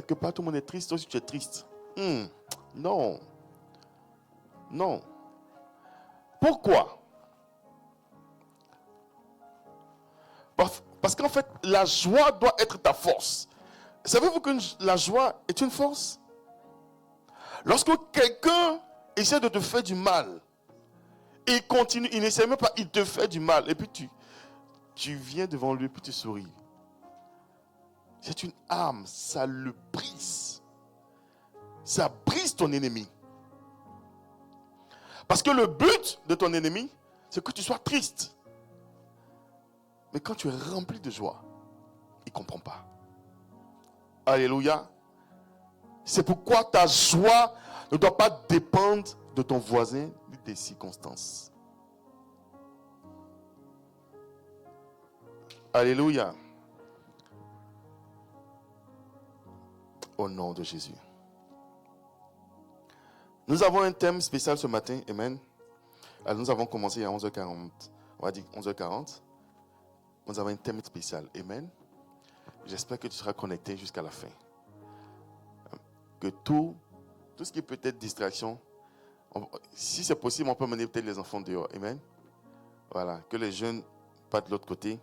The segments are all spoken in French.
quelque part, tout le monde est triste, toi aussi tu es triste. Non. Non. Pourquoi? Parce qu'en fait, la joie doit être ta force. Savez-vous que la joie est une force? Lorsque quelqu'un essaie de te faire du mal, il continue, il n'essaie même pas, il te fait du mal. Et puis tu viens devant lui, puis tu souris. C'est une arme, ça le brise. Ça brise ton ennemi. Parce que le but de ton ennemi, c'est que tu sois triste. Mais quand tu es rempli de joie, il ne comprend pas. Alléluia. C'est pourquoi ta joie ne doit pas dépendre de ton voisin ni des circonstances. Alléluia. Au nom de Jésus. Nous avons un thème spécial ce matin. Amen. Alors nous avons commencé à 11h40. On va dire 11h40. Nous avons un thème spécial. Amen. J'espère que tu seras connecté jusqu'à la fin. Que tout ce qui peut être distraction, si c'est possible, on peut mener peut-être les enfants dehors. Amen. Voilà. Que les jeunes partent de l'autre côté,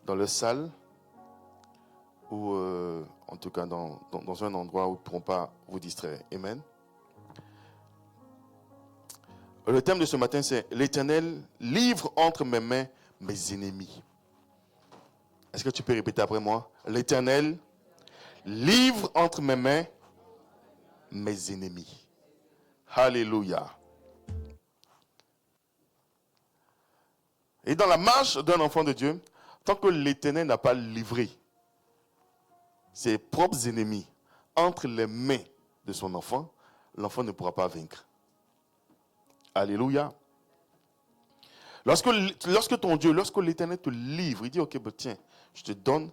dans leur salle, ou en tout cas dans un endroit où ils ne pourront pas vous distraire. Amen. Le thème de ce matin, c'est l'Éternel livre entre mes mains mes ennemis. Est-ce que tu peux répéter après moi? L'Éternel livre entre mes mains mes ennemis. Alléluia. Et dans la marche d'un enfant de Dieu, tant que l'Éternel n'a pas livré ses propres ennemis entre les mains de son enfant, l'enfant ne pourra pas vaincre. Alléluia. Lorsque ton Dieu, lorsque l'Éternel te livre, il dit, ok, tiens, je te donne.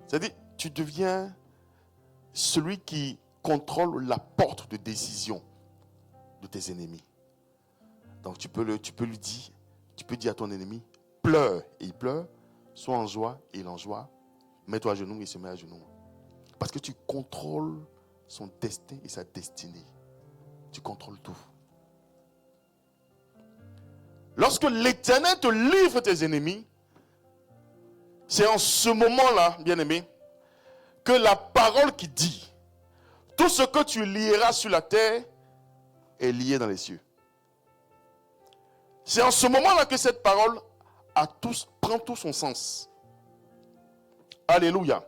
C'est-à-dire, tu deviens celui qui contrôle la porte de décision de tes ennemis. Donc tu peux lui dire, tu peux dire à ton ennemi, pleure et il pleure, sois en joie et il en joie, mets-toi à genoux et il se met à genoux. Parce que tu contrôles son destin et sa destinée. Tu contrôles tout. Lorsque l'Éternel te livre tes ennemis, c'est en ce moment-là, bien-aimé, que la parole qui dit, tout ce que tu lieras sur la terre est lié dans les cieux. C'est en ce moment-là que cette parole prend tout son sens. Alléluia.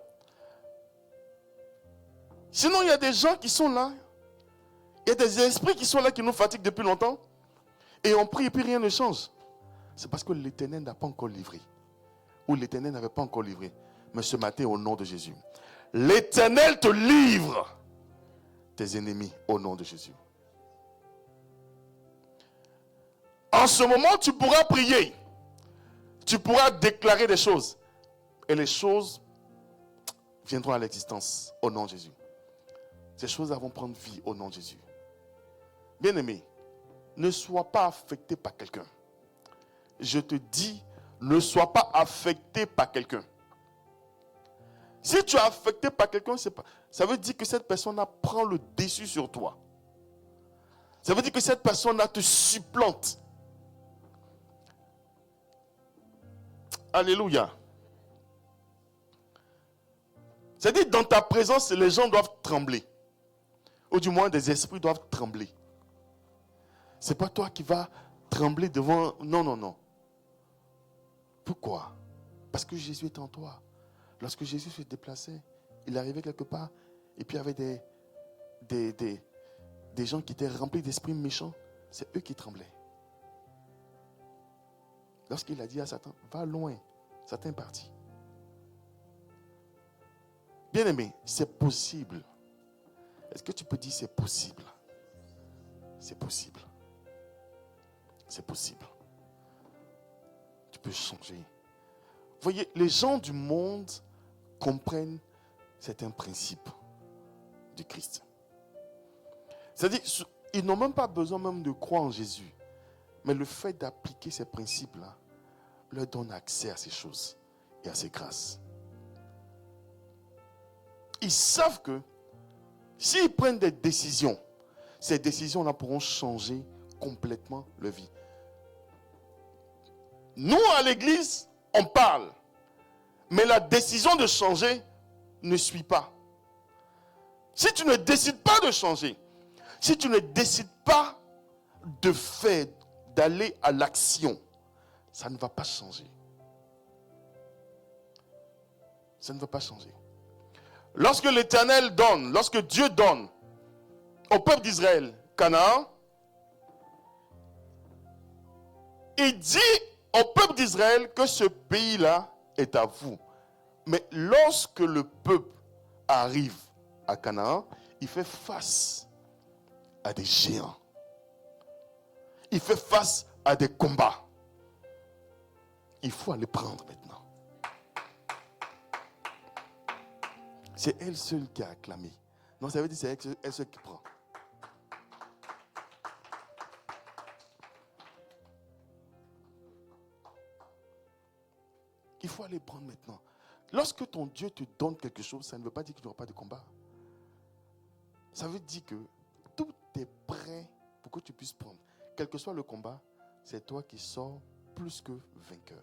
Sinon, il y a des gens qui sont là. Il y a des esprits qui sont là, qui nous fatiguent depuis longtemps. Et on prie et puis rien ne change. C'est parce que l'Éternel n'a pas encore livré. Ou l'Éternel n'avait pas encore livré. Mais ce matin, au nom de Jésus, l'Éternel te livre tes ennemis au nom de Jésus. En ce moment, tu pourras prier. Tu pourras déclarer des choses. Et les choses viendront à l'existence au nom de Jésus. Ces choses vont prendre vie au nom de Jésus. Bien-aimé, ne sois pas affecté par quelqu'un. Je te dis, ne sois pas affecté par quelqu'un. Si tu es affecté par quelqu'un, ça veut dire que cette personne prend le dessus sur toi. Ça veut dire que cette personne te supplante. Alléluia. C'est-à-dire, dans ta présence, les gens doivent trembler. Ou du moins, des esprits doivent trembler. Ce n'est pas toi qui vas trembler devant... Non. Pourquoi? Parce que Jésus est en toi. Lorsque Jésus se déplaçait, il arrivait quelque part, et puis il y avait des gens qui étaient remplis d'esprits méchants. C'est eux qui tremblaient. Lorsqu'il a dit à Satan, va loin, Satan est parti. Bien-aimé, c'est possible. Est-ce que tu peux dire c'est possible? C'est possible. C'est possible. Tu peux changer. Voyez, les gens du monde comprennent certains principes du Christ. C'est-à-dire, ils n'ont même pas besoin même de croire en Jésus. Mais le fait d'appliquer ces principes-là leur donne accès à ces choses et à ces grâces. ils savent que s'ils prennent des décisions, ces décisions-là pourront changer complètement leur vie. Nous, à l'église, on parle. Mais la décision de changer ne suit pas. Si tu ne décides pas de changer, si tu ne décides pas de faire, d'aller à l'action, ça ne va pas changer. Ça ne va pas changer. Lorsque l'Éternel donne, lorsque Dieu donne au peuple d'Israël Canaan, il dit au peuple d'Israël que ce pays-là est à vous. Mais lorsque le peuple arrive à Canaan, il fait face à des géants. Il fait face à des combats. Il faut aller prendre maintenant. C'est elle seule qui a acclamé. Non, ça veut dire que c'est elle seule qui prend. Il faut aller prendre maintenant. Lorsque ton Dieu te donne quelque chose, ça ne veut pas dire qu'il n'y aura pas de combat. Ça veut dire que tout est prêt pour que tu puisses prendre. Quel que soit le combat, c'est toi qui sors plus que vainqueur.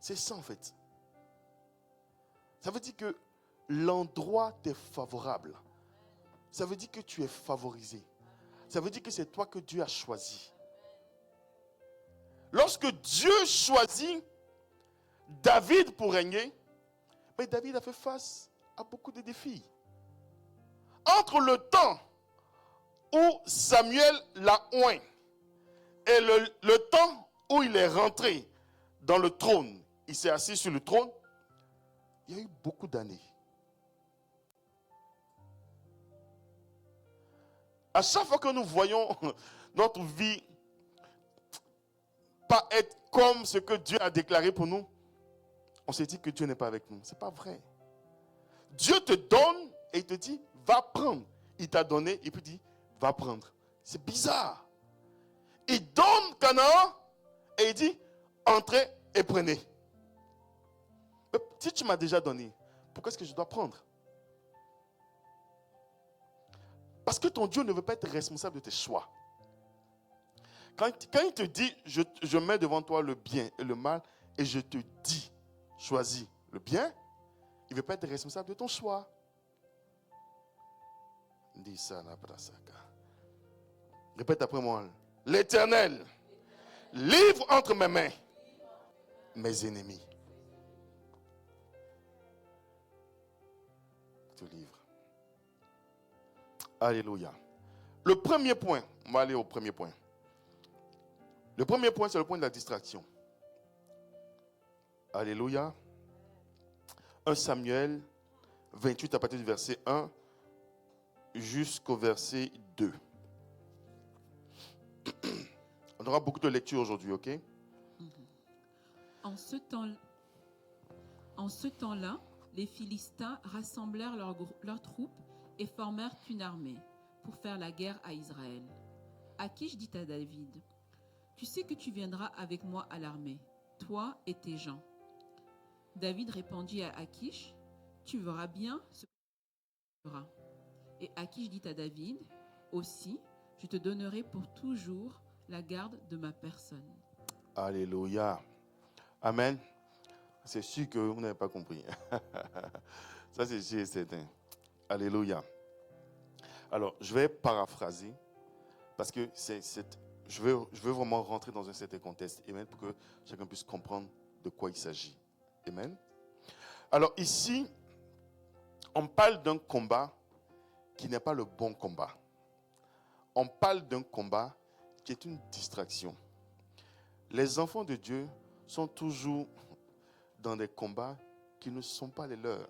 C'est ça en fait. Ça veut dire que l'endroit t'est favorable. Ça veut dire que tu es favorisé. Ça veut dire que c'est toi que Dieu a choisi. Lorsque Dieu choisit David pour régner, mais David a fait face à beaucoup de défis. Entre le temps où Samuel l'a oint et le temps où il est rentré dans le trône, il s'est assis sur le trône, il y a eu beaucoup d'années. À chaque fois que nous voyons notre vie pas être comme ce que Dieu a déclaré pour nous, on s'est dit que Dieu n'est pas avec nous. Ce n'est pas vrai. Dieu te donne et il te dit, va prendre. Il t'a donné et puis il dit, va prendre. C'est bizarre. Il donne Canaan et il dit, entrez et prenez. Mais si tu m'as déjà donné, pourquoi est-ce que je dois prendre? Parce que ton Dieu ne veut pas être responsable de tes choix. Quand il te dit, je mets devant toi le bien et le mal, et je te dis, choisis le bien, il ne veut pas être responsable de ton choix. Dis ça, répète après moi. L'Éternel livre entre mes mains mes ennemis. Te livre. Alléluia. Le premier point, on va aller au premier point. Le premier point, c'est le point de la distraction. Alléluia. 1 Samuel 28 à partir du verset 1 jusqu'au verset 2. On aura beaucoup de lectures aujourd'hui, ok? En ce temps-là, les Philistins rassemblèrent leurs troupes et formèrent une armée pour faire la guerre à Israël. Akish dit à David, « Tu sais que tu viendras avec moi à l'armée, toi et tes gens. » David répondit à Akish, « Tu verras bien ce que tu feras. » Et Akish dit à David, « Aussi, je te donnerai pour toujours la garde de ma personne. » Alléluia. Amen. C'est sûr que vous n'avez pas compris. Ça, c'est sûr et certain. Alléluia. Alors, je vais paraphraser parce que je veux vraiment rentrer dans un certain contexte. Amen. Pour que chacun puisse comprendre de quoi il s'agit. Amen. Alors, ici, on parle d'un combat qui n'est pas le bon combat. On parle d'un combat qui est une distraction. Les enfants de Dieu sont toujours dans des combats qui ne sont pas les leurs.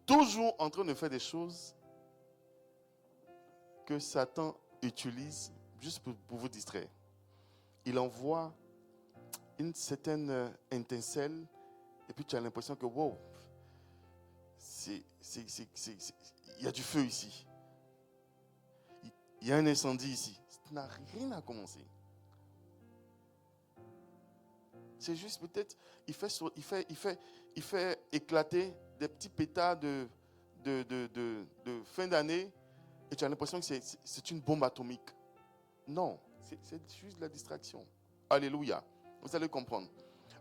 Toujours en train de faire des choses que Satan utilise juste pour vous distraire. Il envoie une certaine étincelle et puis tu as l'impression que wow, il y a du feu ici. Il y a un incendie ici. Ça n'a rien à commencer. C'est juste peut-être, il il fait éclater des petits pétards de fin d'année et tu as l'impression que c'est une bombe atomique. Non, c'est juste de la distraction. Alléluia. Vous allez comprendre.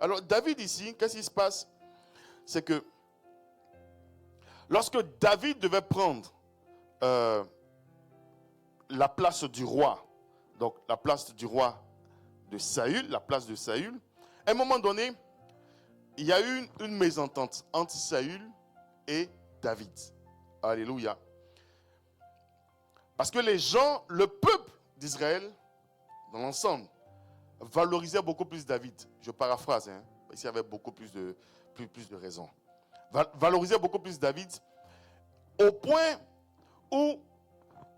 Alors, David ici, qu'est-ce qui se passe? C'est que lorsque David devait prendre la place du roi, donc la place du roi de Saül, la place de Saül, à un moment donné, il y a eu une mésentente entre Saül et David. Alléluia. Parce que les gens, le peuple d'Israël, dans l'ensemble, valorisait beaucoup plus David. Je paraphrase, parce qu'il y avait beaucoup plus de raisons. Valorisait beaucoup plus David, au point où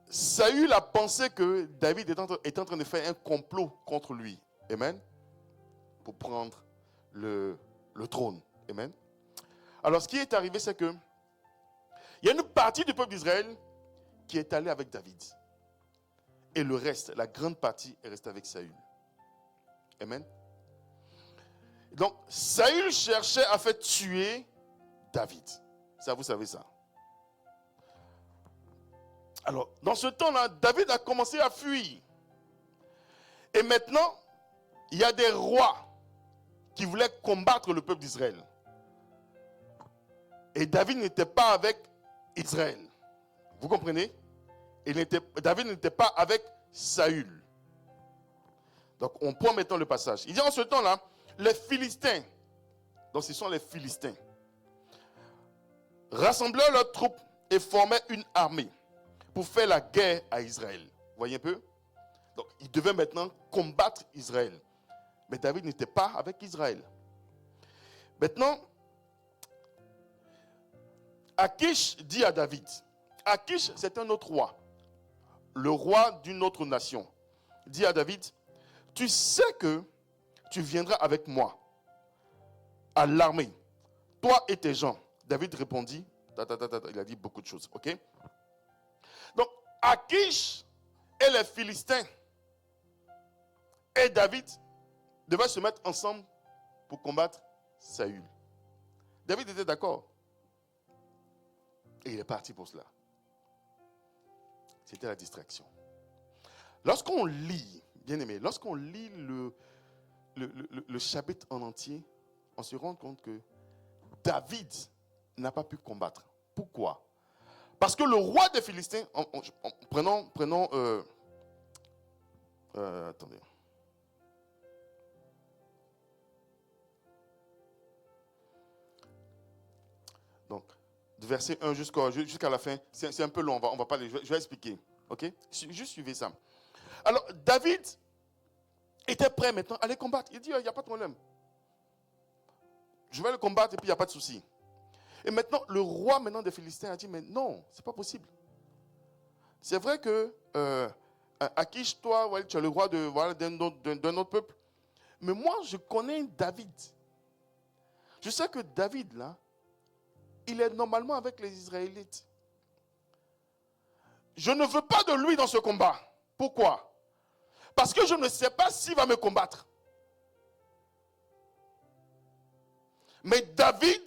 Saül a pensé que David est en train de faire un complot contre lui. Amen. Pour prendre le trône. Amen. Alors, ce qui est arrivé, c'est que il y a une partie du peuple d'Israël qui est allée avec David. Et le reste, la grande partie, est restée avec Saül. Amen. Donc, Saül cherchait à faire tuer David. Ça, vous savez ça. Alors, dans ce temps-là, David a commencé à fuir. Et maintenant, il y a des rois qui voulaient combattre le peuple d'Israël. Et David n'était pas avec Israël. Vous comprenez? David n'était pas avec Saül. Donc, on prend maintenant le passage. Il dit en ce temps-là, les Philistins, donc ce sont les Philistins, rassemblèrent leurs troupes et formaient une armée pour faire la guerre à Israël. Vous voyez un peu? Donc, ils devaient maintenant combattre Israël. Mais David n'était pas avec Israël. Maintenant, Akish dit à David, Akish, c'est un autre roi, le roi d'une autre nation, dit à David, tu sais que tu viendras avec moi à l'armée, toi et tes gens. David répondit, il a dit beaucoup de choses, ok? Donc, Akish et les Philistins et David devaient se mettre ensemble pour combattre Saül. David était d'accord. Et il est parti pour cela. C'était la distraction. Lorsqu'on lit, bien aimé, lorsqu'on lit le chapitre en entier, on se rend compte que David n'a pas pu combattre. Pourquoi? Parce que le roi des Philistins, prenons, attendez. Donc, du verset 1 jusqu'à la fin, c'est un peu long, on va pas aller, je vais expliquer. Ok? Juste suivez ça. Alors, David était prêt maintenant à aller combattre. Il dit, il n'y a pas de problème. Je vais le combattre et puis il n'y a pas de souci. Et maintenant, le roi maintenant des Philistins a dit, mais non, ce n'est pas possible. C'est vrai que Akish, toi, ouais, tu es le roi d'un autre peuple. Mais moi, je connais David. Je sais que David, là, il est normalement avec les Israélites. Je ne veux pas de lui dans ce combat. Pourquoi? Parce que je ne sais pas s'il va me combattre. Mais David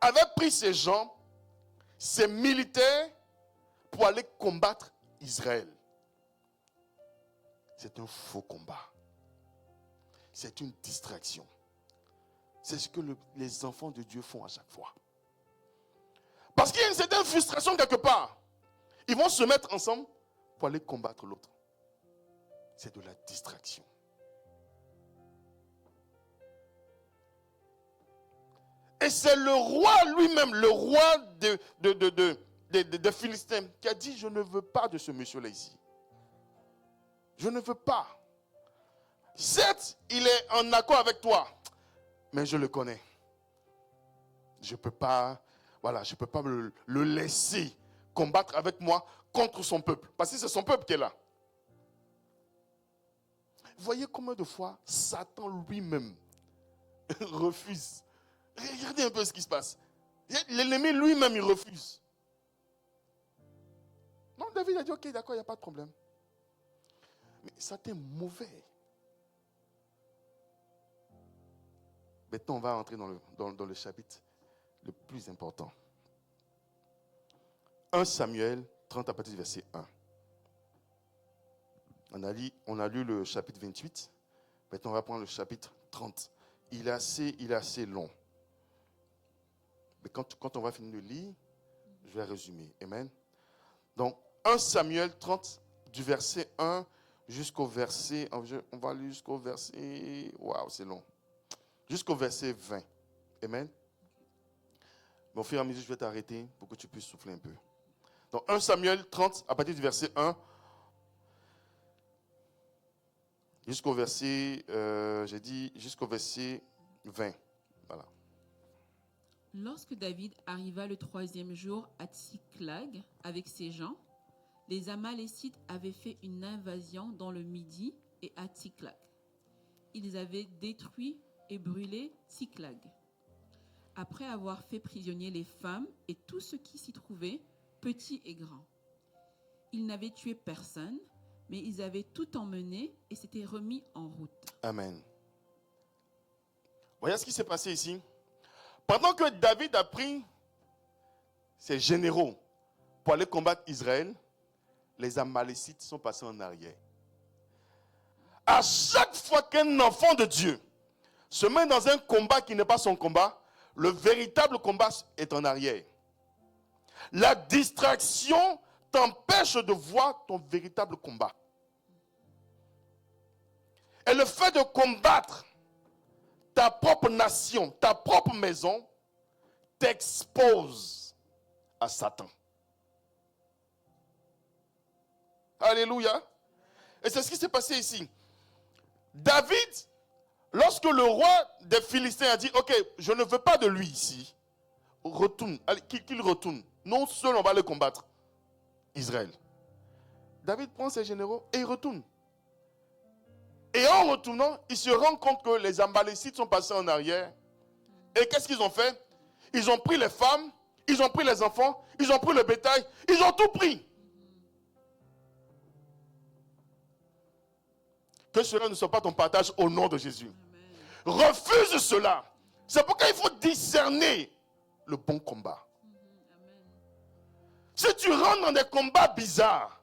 avait pris ses gens, ses militaires, pour aller combattre Israël. C'est un faux combat. C'est une distraction. C'est ce que les enfants de Dieu font à chaque fois. Parce qu'il y a une certaine frustration quelque part. Ils vont se mettre ensemble pour aller combattre l'autre. C'est de la distraction. Et c'est le roi lui-même, le roi des Philistins, qui a dit, je ne veux pas de ce monsieur-là ici. Je ne veux pas. Certes, il est en accord avec toi, mais je le connais. Je ne peux pas, je peux pas le laisser combattre avec moi contre son peuple. Parce que c'est son peuple qui est là. Voyez combien de fois Satan lui-même refuse. Regardez un peu ce qui se passe. L'ennemi lui-même, il refuse. Non, David a dit, ok, d'accord, il n'y a pas de problème. Mais Satan est mauvais. Maintenant, on va entrer dans le chapitre le plus important. 1 Samuel 30 à partir du verset 1. On a lu le chapitre 28. Maintenant, on va prendre le chapitre 30. Il est assez long. Mais quand on va finir de lire, je vais résumer. Amen. Donc, 1 Samuel 30, du verset 1 jusqu'au verset... On va lire jusqu'au verset... Waouh, c'est long. Jusqu'au verset 20. Amen. Mais au fur et à mesure, je vais t'arrêter pour que tu puisses souffler un peu. Donc, 1 Samuel 30, à partir du verset 1 jusqu'au verset, jusqu'au verset 20. Voilà. Lorsque David arriva le 3e jour à Tsiklag avec ses gens, les Amalécites avaient fait une invasion dans le Midi et à Tsiklag. Ils avaient détruit et brûlé Tsiklag. Après avoir fait prisonnier les femmes et tout ce qui s'y trouvait, petits et grands. Ils n'avaient tué personne, mais ils avaient tout emmené et s'étaient remis en route. Amen. Voyez ce qui s'est passé ici. Pendant que David a pris ses généraux pour aller combattre Israël, les Amalécites sont passés en arrière. À chaque fois qu'un enfant de Dieu se met dans un combat qui n'est pas son combat, le véritable combat est en arrière. La distraction t'empêche de voir ton véritable combat. Et le fait de combattre ta propre nation, ta propre maison, t'expose à Satan. Alléluia. Et c'est ce qui s'est passé ici. David, lorsque le roi des Philistins a dit, ok, je ne veux pas de lui ici, retourne, qu'il retourne. Non seul on va le combattre, Israël. David prend ses généraux et il retourne. Et en retournant, il se rend compte que les Amalécites sont passés en arrière. Et qu'est-ce qu'ils ont fait? Ils ont pris les femmes, ils ont pris les enfants, ils ont pris le bétail, ils ont tout pris. Que cela ne soit pas ton partage au nom de Jésus. Amen. Refuse cela. C'est pourquoi il faut discerner le bon combat. Amen. Si tu rentres dans des combats bizarres,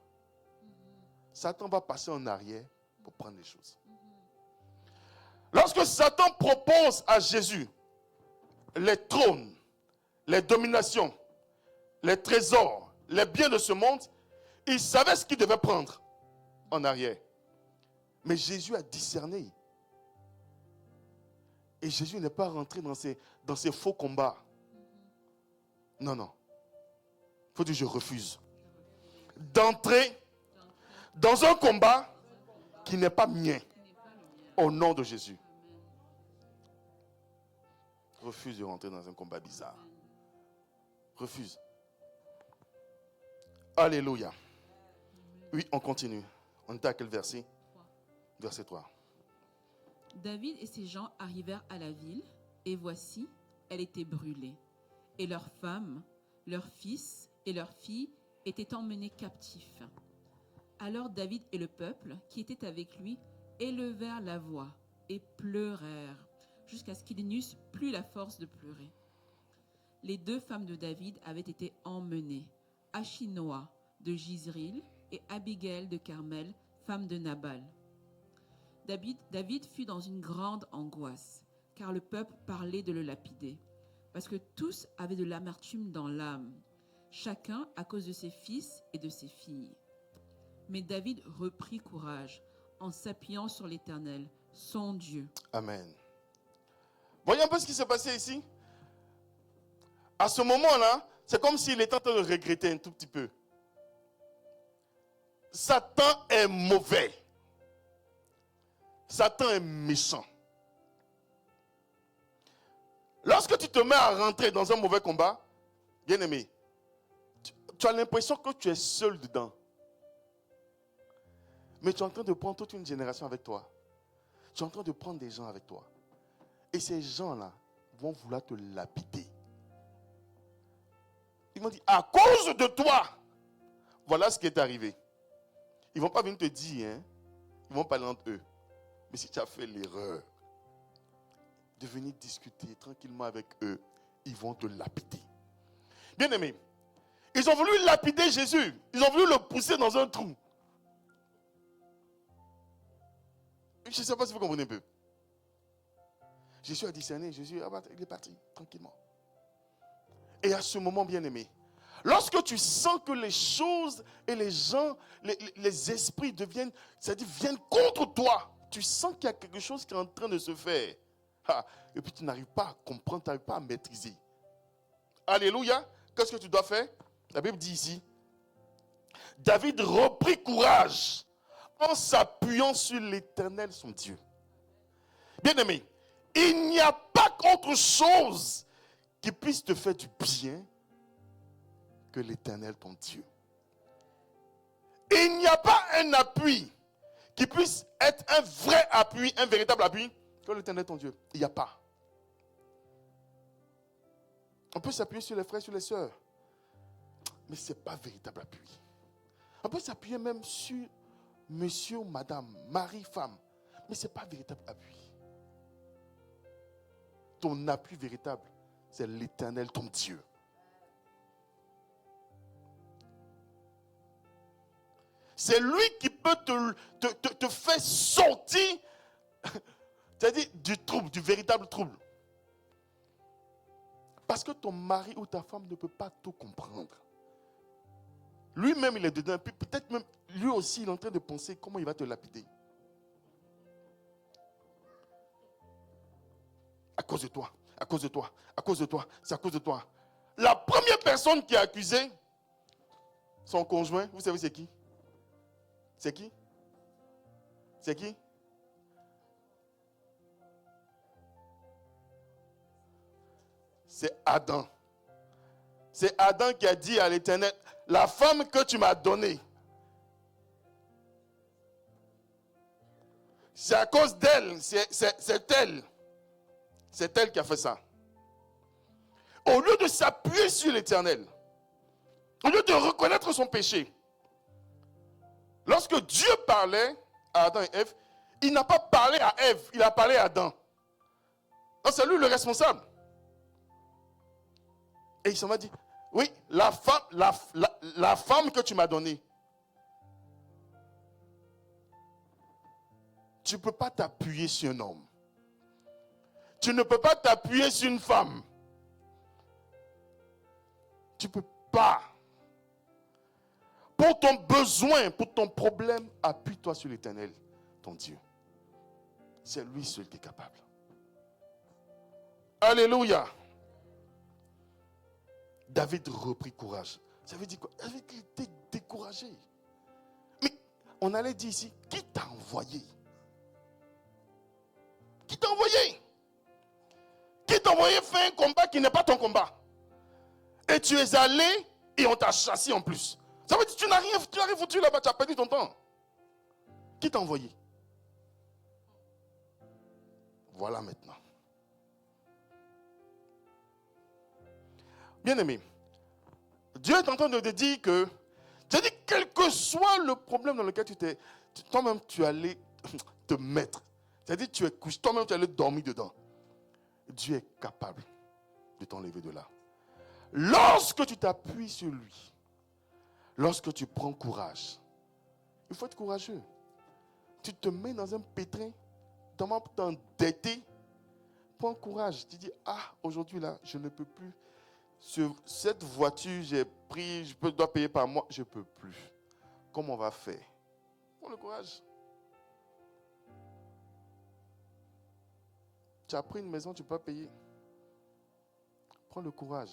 Satan va passer en arrière pour prendre les choses. Lorsque Satan propose à Jésus les trônes, les dominations, les trésors, les biens de ce monde, il savait ce qu'il devait prendre en arrière. Mais Jésus a discerné. Et Jésus n'est pas rentré dans ces faux combats. Non, non. Il faut dire je refuse d'entrer dans un combat qui n'est pas mien. Au nom de Jésus. Refuse de rentrer dans un combat bizarre. Refuse. Alléluia. Oui, on continue. On était à quel verset? Verset 3. David et ses gens arrivèrent à la ville, et voici, elle était brûlée. Et leurs femmes, leurs fils et leurs filles étaient emmenés captifs. Alors David et le peuple qui était avec lui élevèrent la voix et pleurèrent, jusqu'à ce qu'ils n'eussent plus la force de pleurer. Les 2 femmes de David avaient été emmenées, Achinoa de Jizril et Abigail de Carmel, femme de Nabal. David fut dans une grande angoisse, car le peuple parlait de le lapider, parce que tous avaient de l'amertume dans l'âme, chacun à cause de ses fils et de ses filles. Mais David reprit courage, en s'appuyant sur l'Éternel, son Dieu. Amen. Voyez un peu ce qui s'est passé ici. À ce moment-là, c'est comme s'il était en train de regretter un tout petit peu. Satan est mauvais. Satan est méchant. Lorsque tu te mets à rentrer dans un mauvais combat, bien aimé, tu as l'impression que tu es seul dedans. Mais tu es en train de prendre toute une génération avec toi. Tu es en train de prendre des gens avec toi. Et ces gens-là vont vouloir te lapider. Ils vont dire, à cause de toi, voilà ce qui est arrivé. Ils ne vont pas venir te dire, hein. Ils vont parler entre eux. Mais si tu as fait l'erreur de venir discuter tranquillement avec eux ils vont te lapider. Bien aimé, ils ont voulu lapider Jésus. Ils ont voulu le pousser dans un trou. Je ne sais pas si vous comprenez un peu. Jésus a discerné. Jésus, il est parti tranquillement. Et à ce moment, bien aimé, lorsque tu sens que les choses et les gens, les esprits deviennent, c'est-à-dire viennent contre toi, tu sens qu'il y a quelque chose qui est en train de se faire. Et puis tu n'arrives pas à comprendre, tu n'arrives pas à maîtriser. Alléluia. Qu'est-ce que tu dois faire? La Bible dit ici, David reprit courage en s'appuyant sur l'Éternel son Dieu. Bien aimé, il n'y a pas qu'autre chose qui puisse te faire du bien que l'Éternel ton Dieu. Il n'y a pas un appui qui puisse être un vrai appui, un véritable appui que l'Éternel ton Dieu. Il n'y a pas. On peut s'appuyer sur les frères, sur les sœurs, mais ce n'est pas véritable appui. On peut s'appuyer même sur monsieur ou madame, mari, femme, mais ce n'est pas véritable appui. Ton appui véritable, c'est l'Éternel ton Dieu. C'est lui qui peut te faire sortir, c'est-à-dire du trouble, du véritable trouble. Parce que ton mari ou ta femme ne peut pas tout comprendre. Lui-même, il est dedans. Puis peut-être même, lui aussi, il est en train de penser comment il va te lapider. À cause de toi, à cause de toi, à cause de toi, c'est à cause de toi. La première personne qui a accusé son conjoint, vous savez c'est qui? C'est qui? C'est qui? C'est Adam. C'est Adam qui a dit à l'Éternel, la femme que tu m'as donnée, c'est à cause d'elle, c'est elle. C'est elle qui a fait ça. Au lieu de s'appuyer sur l'Éternel, au lieu de reconnaître son péché, lorsque Dieu parlait à Adam et Ève, il n'a pas parlé à Ève, il a parlé à Adam. Donc c'est lui le responsable. Et il s'en va dire, oui, la femme que tu m'as donnée, tu ne peux pas t'appuyer sur un homme. Tu ne peux pas t'appuyer sur une femme. Tu ne peux pas. Pour ton besoin, pour ton problème, appuie-toi sur l'Éternel, ton Dieu. C'est lui seul qui est capable. Alléluia. David reprit courage. Ça veut dire quoi? David était découragé. Mais on allait dire ici, qui t'a envoyé? Qui t'a envoyé? Qui t'a envoyé faire un combat qui n'est pas ton combat? Et tu es allé et on t'a chassé en plus. Ça veut dire que tu n'as rien foutu là-bas, tu as perdu ton temps. Qui t'a envoyé? Voilà maintenant. Bien-aimé, Dieu est en train de te dire que, c'est-à-dire quel que soit le problème dans lequel toi-même tu allais te mettre, c'est-à-dire tu es couché, toi-même tu allais dormir dedans, Dieu est capable de t'enlever de là. Lorsque tu t'appuies sur lui, lorsque tu prends courage, il faut être courageux. Tu te mets dans un pétrin, tu vas t'endetter, prends courage. Tu dis, aujourd'hui là, je ne peux plus. Sur cette voiture, j'ai pris, dois payer par mois, je ne peux plus. Comment on va faire? Prends le courage. Tu as pris une maison, tu ne peux pas payer. Prends le courage.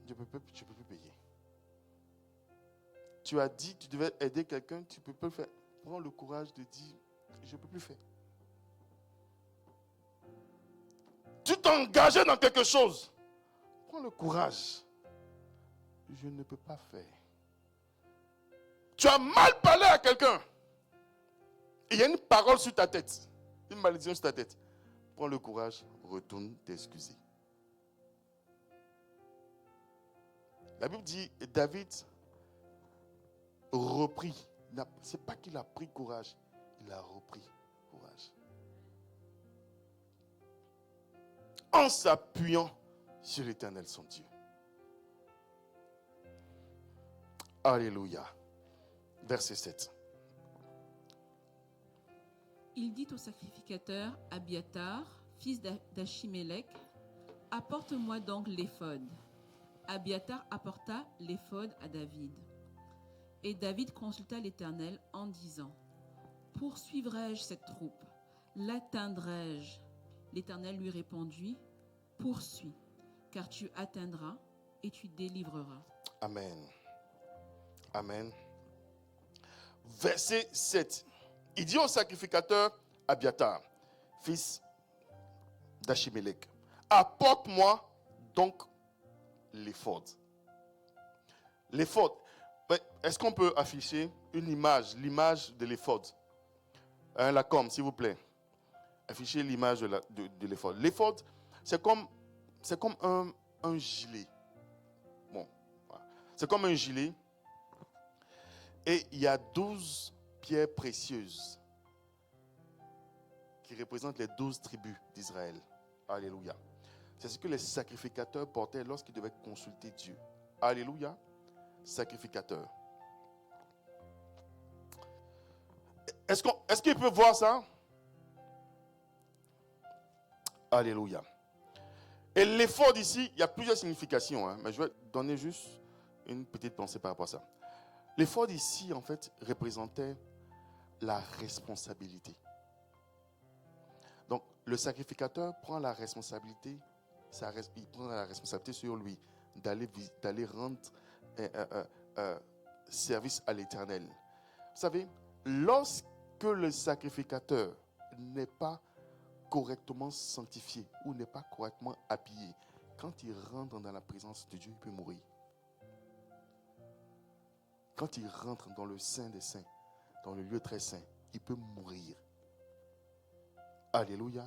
Je ne peux plus payer. Tu as dit que tu devais aider quelqu'un, tu ne peux pas le faire. Prends le courage de dire, je ne peux plus faire. Tu t'es engagé dans quelque chose. Prends le courage. Je ne peux pas faire. Tu as mal parlé à quelqu'un. Il y a une parole sur ta tête. Une malédiction sur ta tête. Prends le courage, retourne t'excuser. La Bible dit, David reprit. Ce n'est pas qu'il a pris courage, il a repris courage. en s'appuyant sur l'Éternel son Dieu. Alléluia. Verset 7. Il dit au sacrificateur Abiatar, fils d'Achimélec, « Apporte-moi donc l'éphod. » Abiatar apporta l'éphod à David. Et David consulta l'Éternel en disant, « Poursuivrai-je cette troupe? L'atteindrai-je » L'Éternel lui répondit, « Poursuis, car tu atteindras et tu délivreras. » Amen. Amen. Verset 7. Il dit au sacrificateur Abiatar, fils d'Achimélec, « Apporte-moi donc l'éphod. » L'éphod. Est-ce qu'on peut afficher une image, l'image de l'éphod? La com, s'il vous plaît. Affichez l'image de l'éphod. L'éphod, c'est comme un gilet. Bon, voilà. C'est comme un gilet. Et il y a 12 pierres précieuses qui représentent les 12 tribus d'Israël. Alléluia. C'est ce que les sacrificateurs portaient lorsqu'ils devaient consulter Dieu. Alléluia. Sacrificateurs. Est-ce qu'il peut voir ça? Alléluia. Et l'éphod ici, il y a plusieurs significations, hein, mais je vais donner juste une petite pensée par rapport à ça. L'éphod ici, en fait, représentait la responsabilité. Donc, le sacrificateur prend la responsabilité, il prend la responsabilité sur lui d'aller rendre service à l'Éternel. Vous savez, lorsque le sacrificateur n'est pas correctement sanctifié ou n'est pas correctement habillé, quand il rentre dans la présence de Dieu, il peut mourir. Quand il rentre dans le Saint des Saints, dans le lieu très saint, il peut mourir. Alléluia.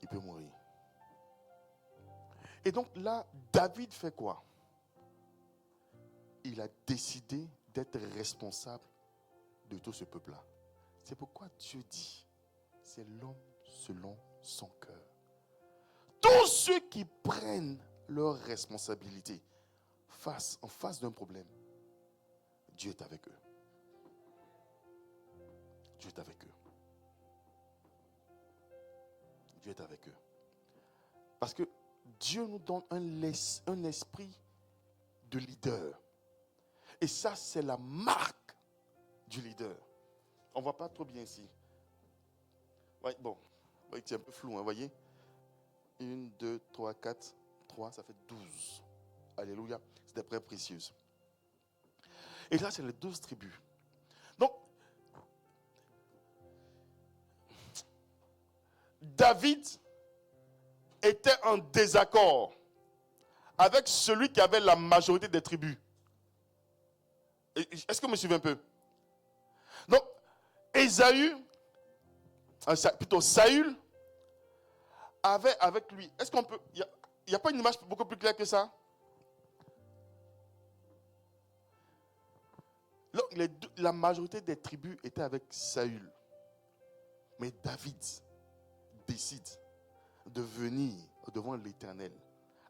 Il peut mourir. Et donc là, David fait quoi? Il a décidé d'être responsable de tout ce peuple-là. C'est pourquoi Dieu dit, c'est l'homme selon son cœur. Tous ceux qui prennent leurs responsabilités en face d'un problème, Dieu est avec eux. Dieu est avec eux. Dieu est avec eux. Parce que Dieu nous donne un esprit de leader. Et ça, c'est la marque du leader. On ne voit pas trop bien ici. Ouais, bon, c'est un peu flou, hein, voyez. 1, 2, 3, 4, 3, ça fait 12. Alléluia. C'est des preuves précieuses. Et là, c'est les 12 tribus. Donc, David était en désaccord avec celui qui avait la majorité des tribus. Est-ce que vous me suivez un peu? Donc, Saül avait avec lui. Est-ce qu'on peut. Il n'y a pas une image beaucoup plus claire que ça? La majorité des tribus étaient avec Saül. Mais David décide de venir devant l'Éternel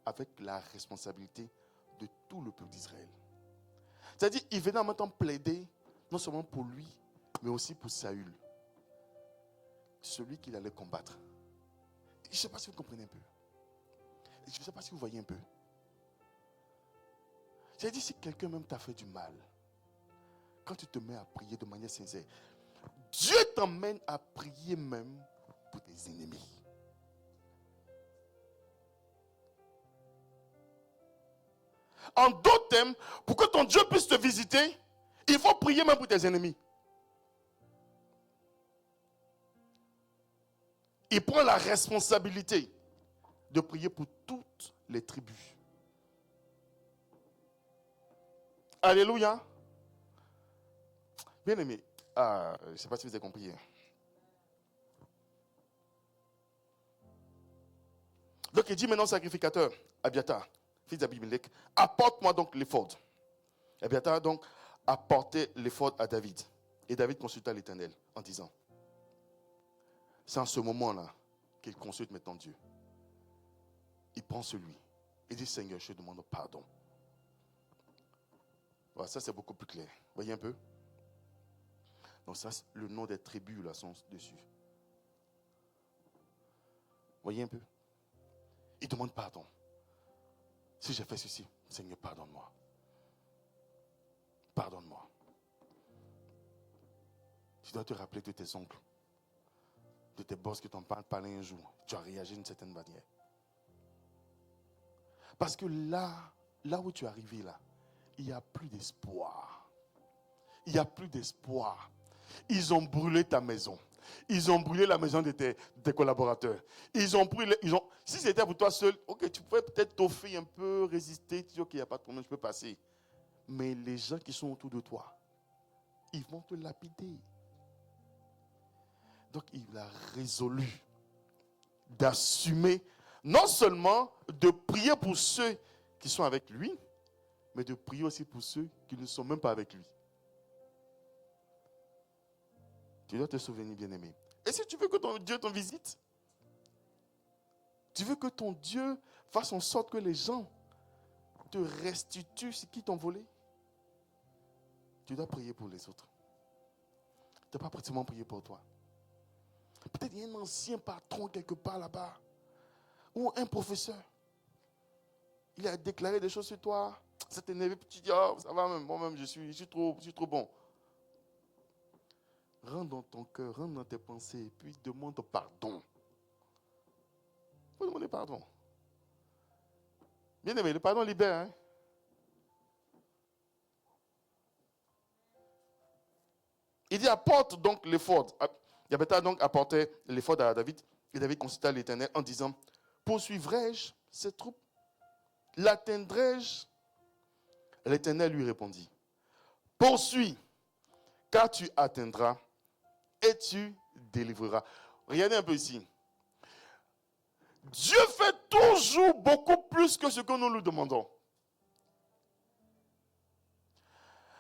avec la responsabilité de tout le peuple d'Israël. C'est-à-dire, il venait en même temps plaider, non seulement pour lui, mais aussi pour Saül, celui qu'il allait combattre. Je ne sais pas si vous comprenez un peu. Je ne sais pas si vous voyez un peu. C'est-à-dire, si quelqu'un même t'a fait du mal, quand tu te mets à prier de manière sincère, Dieu t'emmène à prier même pour tes ennemis. En d'autres termes, pour que ton Dieu puisse te visiter, il faut prier même pour tes ennemis. Il prend la responsabilité de prier pour toutes les tribus. Alléluia. Bien aimé, je ne sais pas si vous avez compris. Donc il dit maintenant au sacrificateur, Abiatar, fils d'Abimelech, apporte-moi donc l'éphod. Abiatar donc apportait l'éphod à David. Et David consulta l'Éternel en disant, c'est en ce moment-là qu'il consulte maintenant Dieu. Il prend celui. Il dit, Seigneur, je te demande pardon. Voilà, ça, c'est beaucoup plus clair. Voyez un peu? Donc ça, le nom des tribus là sont dessus. Voyez un peu? Il demande pardon. Si j'ai fait ceci, Seigneur, pardonne-moi. Pardonne-moi. Tu dois te rappeler de tes oncles, de tes boss qui t'ont parlé un jour. Tu as réagi d'une certaine manière. Parce que là où tu es arrivé là, il n'y a plus d'espoir. Il n'y a plus d'espoir. Ils ont brûlé ta maison. Ils ont brûlé la maison de tes collaborateurs. Si c'était pour toi seul, ok, tu pouvais peut-être t'offrir un peu, résister, tu dis, ok, il n'y a pas de problème, je peux passer. Mais les gens qui sont autour de toi, ils vont te lapider. Donc, il a résolu d'assumer, non seulement de prier pour ceux qui sont avec lui, mais de prier aussi pour ceux qui ne sont même pas avec lui. Tu dois te souvenir, bien-aimé. Et si tu veux que ton Dieu te visite, tu veux que ton Dieu fasse en sorte que les gens te restituent ce qu'ils t'ont volé, tu dois prier pour les autres. Tu ne dois pas pratiquement prier pour toi. Peut-être qu'il y a un ancien patron quelque part là-bas, ou un professeur. Il a déclaré des choses sur toi. Ça t'énerve, tu dis, oh, ça va même, moi-même, je suis trop bon. Rentre dans ton cœur, rentre dans tes pensées, puis demande pardon. Il faut demander pardon. Bien aimé, le pardon libère. Hein? Il dit, apporte donc l'éphod. Yabéta donc apportait l'éphod à David. Et David consulta l'Éternel en disant, poursuivrai-je ces troupes? L'atteindrai-je? L'Éternel lui répondit, poursuis, car tu atteindras et tu délivreras. Regardez un peu ici. Dieu fait toujours beaucoup plus que ce que nous lui demandons.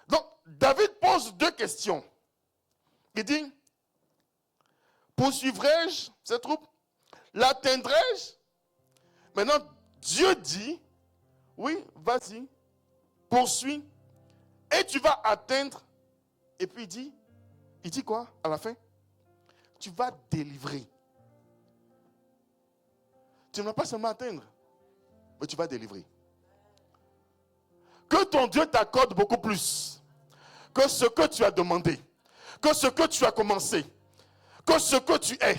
Donc, David pose deux questions. Il dit, poursuivrai-je ces troupes? L'atteindrai-je? Maintenant, Dieu dit, oui, vas-y, poursuis, et tu vas atteindre. Et puis il dit quoi à la fin? Tu vas délivrer. Tu ne vas pas seulement atteindre, mais tu vas délivrer. Que ton Dieu t'accorde beaucoup plus que ce que tu as demandé, que ce que tu as commencé, que ce que tu es.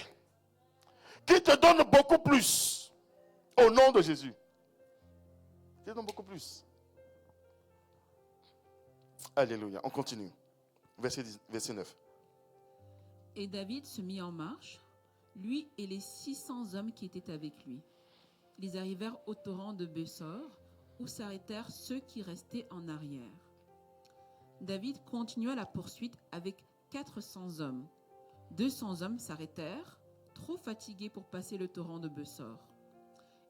Qu'il te donne beaucoup plus au nom de Jésus. Qu'il te donne beaucoup plus. Alléluia. On continue. Verset 9. Et David se mit en marche, lui et les 600 hommes qui étaient avec lui. Ils arrivèrent au torrent de Bessor, où s'arrêtèrent ceux qui restaient en arrière. David continua la poursuite avec 400 hommes. 200 hommes s'arrêtèrent, trop fatigués pour passer le torrent de Bessor.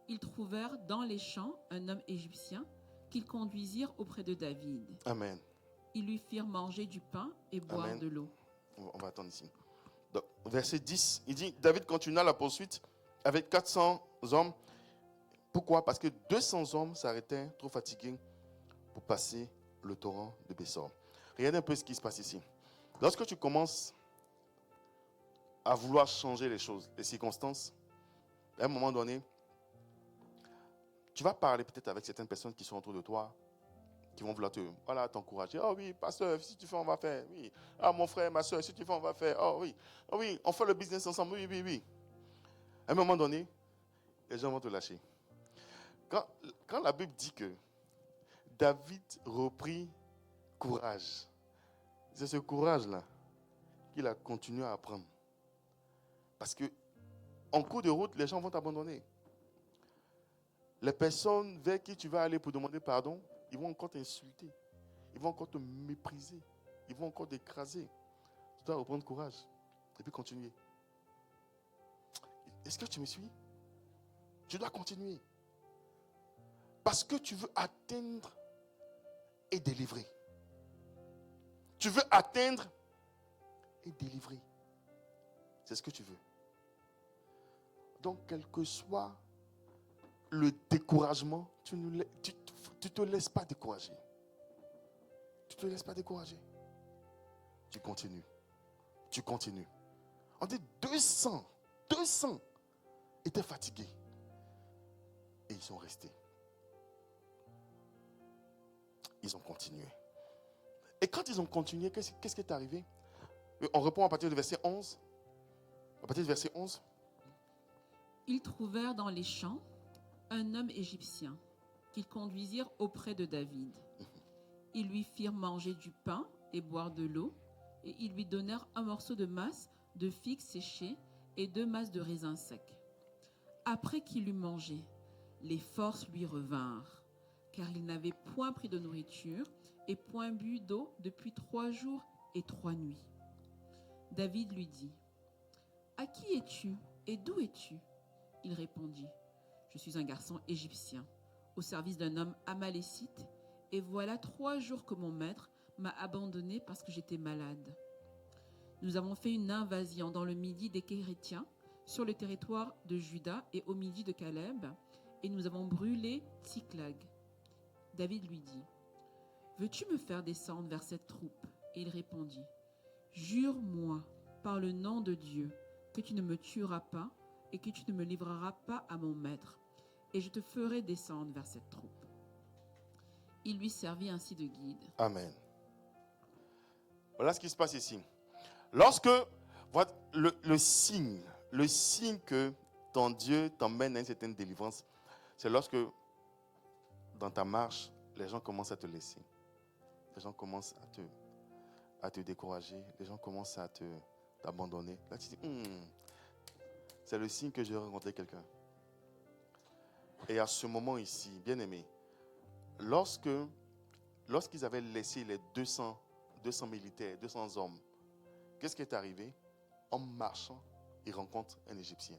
Ils trouvèrent dans les champs un homme égyptien qu'ils conduisirent auprès de David. Amen. Ils lui firent manger du pain et boire Amen. de l'eau. On va attendre ici. Donc, verset 10, il dit, David continua la poursuite avec 400 hommes. Pourquoi? Parce que 200 hommes s'arrêtaient, trop fatigués, pour passer le torrent de Bessor. Regardez un peu ce qui se passe ici. Lorsque tu commences à vouloir changer les choses, les circonstances, à un moment donné, tu vas parler peut-être avec certaines personnes qui sont autour de toi, qui vont vouloir t'encourager. Oh oui, pasteur, si tu fais, on va faire. Oui. Ah, mon frère, ma soeur, si tu fais, on va faire. Oh oui, oh, oui, on fait le business ensemble. Oui, oui, oui. À un moment donné, les gens vont te lâcher. Quand la Bible dit que David reprit courage, c'est ce courage-là qu'il a continué à apprendre. Parce que en cours de route, les gens vont t'abandonner. Les personnes vers qui tu vas aller pour demander pardon, ils vont encore t'insulter. Ils vont encore te mépriser. Ils vont encore t'écraser. Tu dois reprendre courage et puis continuer. Est-ce que tu me suis? Tu dois continuer. Parce que tu veux atteindre et délivrer. Tu veux atteindre et délivrer. C'est ce que tu veux. Donc, quel que soit le découragement, tu ne te laisses pas décourager. Tu ne te laisses pas décourager. Tu continues. Tu continues. On dit 200 étaient fatigués. Et ils sont restés. Ils ont continué. Et quand ils ont continué, qu'est-ce qui est arrivé? On répond à partir du verset 11. À partir du verset 11. Ils trouvèrent dans les champs un homme égyptien qu'ils conduisirent auprès de David. Ils lui firent manger du pain et boire de l'eau, et ils lui donnèrent un morceau de masse de figues séchées et 2 masses de raisins secs. Après qu'il eut mangé, les forces lui revinrent, car il n'avait point pris de nourriture et point bu d'eau depuis 3 jours et 3 nuits. David lui dit, « À qui es-tu et d'où es-tu » Il répondit, « Je suis un garçon égyptien, au service d'un homme amalécite, et voilà 3 jours que mon maître m'a abandonné parce que j'étais malade. Nous avons fait une invasion dans le midi des Kérétiens, sur le territoire de Juda et au midi de Caleb, et nous avons brûlé Tsiklag. » David lui dit, « Veux-tu me faire descendre vers cette troupe ?» Et il répondit, « Jure-moi par le nom de Dieu que tu ne me tueras pas et que tu ne me livreras pas à mon maître, et je te ferai descendre vers cette troupe. » Il lui servit ainsi de guide. Amen. Voilà ce qui se passe ici. Lorsque voilà, le signe que ton Dieu t'emmène à une certaine délivrance, c'est lorsque dans ta marche, les gens commencent à te laisser. Les gens commencent à te décourager. Les gens commencent à t'abandonner. Là, tu dis, c'est le signe que j'ai rencontré quelqu'un. Et à ce moment ici, bien aimé, lorsqu'ils avaient laissé les 200 militaires, 200 hommes, qu'est-ce qui est arrivé? En marchant, ils rencontrent un Égyptien.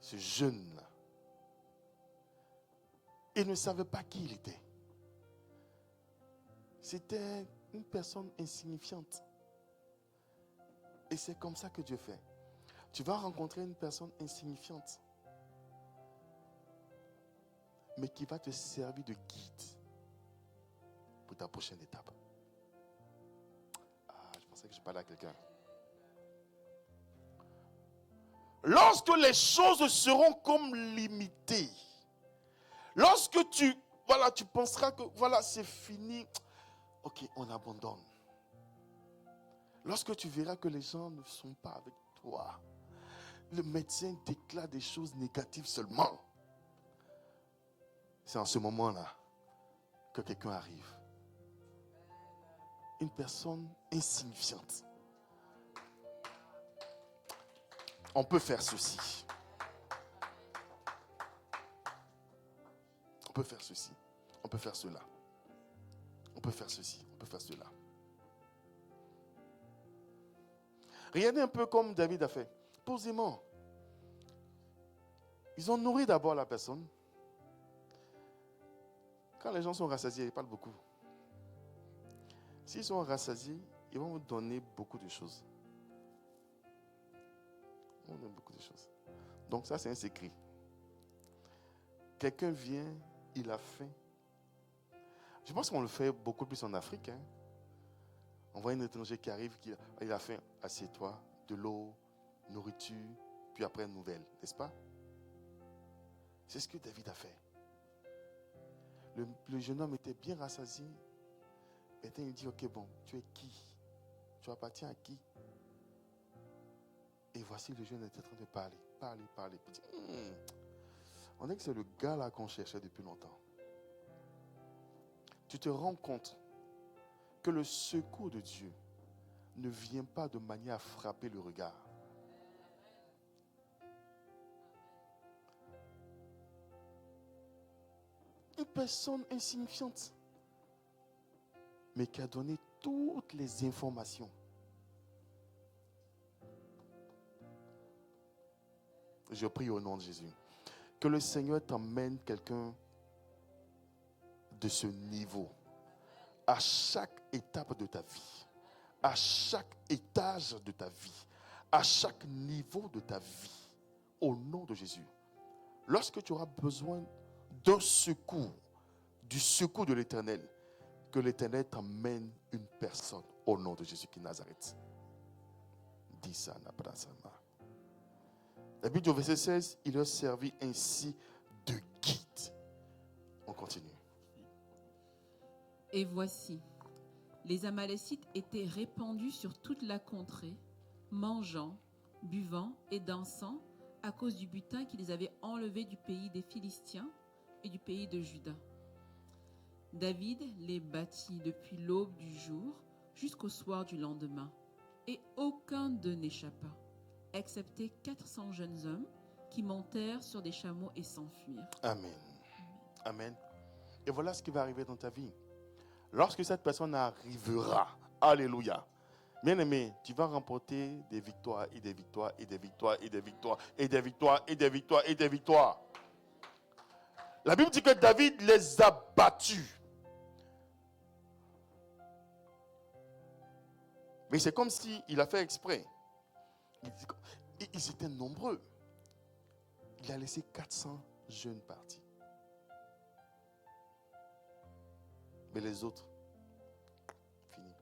Ce jeune-là, il ne savait pas qui il était. C'était une personne insignifiante. Et c'est comme ça que Dieu fait. Tu vas rencontrer une personne insignifiante, mais qui va te servir de guide pour ta prochaine étape. Je pensais que je parlais à quelqu'un. Lorsque les choses seront comme limitées, lorsque tu penseras que c'est fini, ok, on abandonne. Lorsque tu verras que les gens ne sont pas avec toi, le médecin déclare des choses négatives seulement, c'est en ce moment-là que quelqu'un arrive. Une personne insignifiante. On peut faire ceci. On peut faire ceci. On peut faire cela. On peut faire ceci. On peut faire cela. Regardez un peu comme David a fait. Posément. Ils ont nourri d'abord la personne. Quand les gens sont rassasiés, ils parlent beaucoup. S'ils sont rassasiés, ils vont vous donner beaucoup de choses. Ils vont vous donner beaucoup de choses. Donc ça, c'est un secret. Quelqu'un vient, il a faim. Je pense qu'on le fait beaucoup plus en Afrique. On voit un étranger qui arrive, il a faim. Assieds-toi, de l'eau, nourriture, puis après une nouvelle, n'est-ce pas? C'est ce que David a fait. Le jeune homme était bien rassasié. Et il dit, ok, bon, tu es qui? Tu appartiens à qui? Et voici le jeune était en train de parler. Il dit, on dirait que c'est le gars là qu'on cherchait depuis longtemps. Tu te rends compte que le secours de Dieu ne vient pas de manière à frapper le regard. Une personne insignifiante, mais qui a donné toutes les informations. Je prie au nom de Jésus. Que le Seigneur t'emmène quelqu'un de ce niveau à chaque étape de ta vie, à chaque étage de ta vie, à chaque niveau de ta vie, au nom de Jésus. Lorsque tu auras besoin d'un secours, du secours de l'Éternel, que l'Éternel t'emmène une personne au nom de Jésus qui est Nazareth. Dis ça, Nabrasama. La Bible au verset 16, il leur servit ainsi de guide. On continue. Et voici, les Amalécites étaient répandus sur toute la contrée, mangeant, buvant et dansant à cause du butin qu'ils avaient enlevé du pays des Philistins et du pays de Juda. David les battit depuis l'aube du jour jusqu'au soir du lendemain, et aucun d'eux n'échappa, excepté 400 jeunes hommes qui montèrent sur des chameaux et s'enfuirent. Amen. Amen. Et voilà ce qui va arriver dans ta vie. Lorsque cette personne arrivera, alléluia, bien-aimé, tu vas remporter des victoires et des victoires et des victoires et des victoires et des victoires et des victoires et des victoires. La Bible dit que David les a battus. Mais c'est comme s'il a fait exprès. Ils étaient nombreux. Il a laissé 400 jeunes partis. Mais les autres, fini.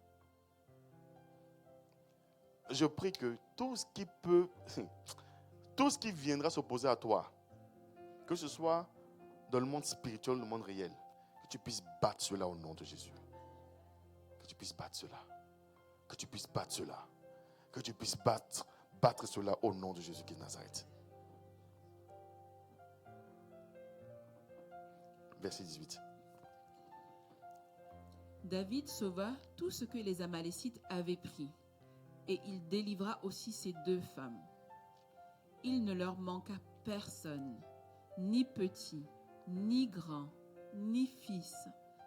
Je prie que tout ce qui viendra s'opposer à toi, que ce soit dans le monde spirituel, le monde réel, que tu puisses battre cela au nom de Jésus. Que tu puisses battre cela. Que tu puisses battre cela. Que tu puisses battre cela au nom de Jésus qui est de Nazareth. Verset 18. David sauva tout ce que les Amalécites avaient pris, et il délivra aussi ses 2 femmes. Il ne leur manqua personne, ni petit, ni grand, ni fils,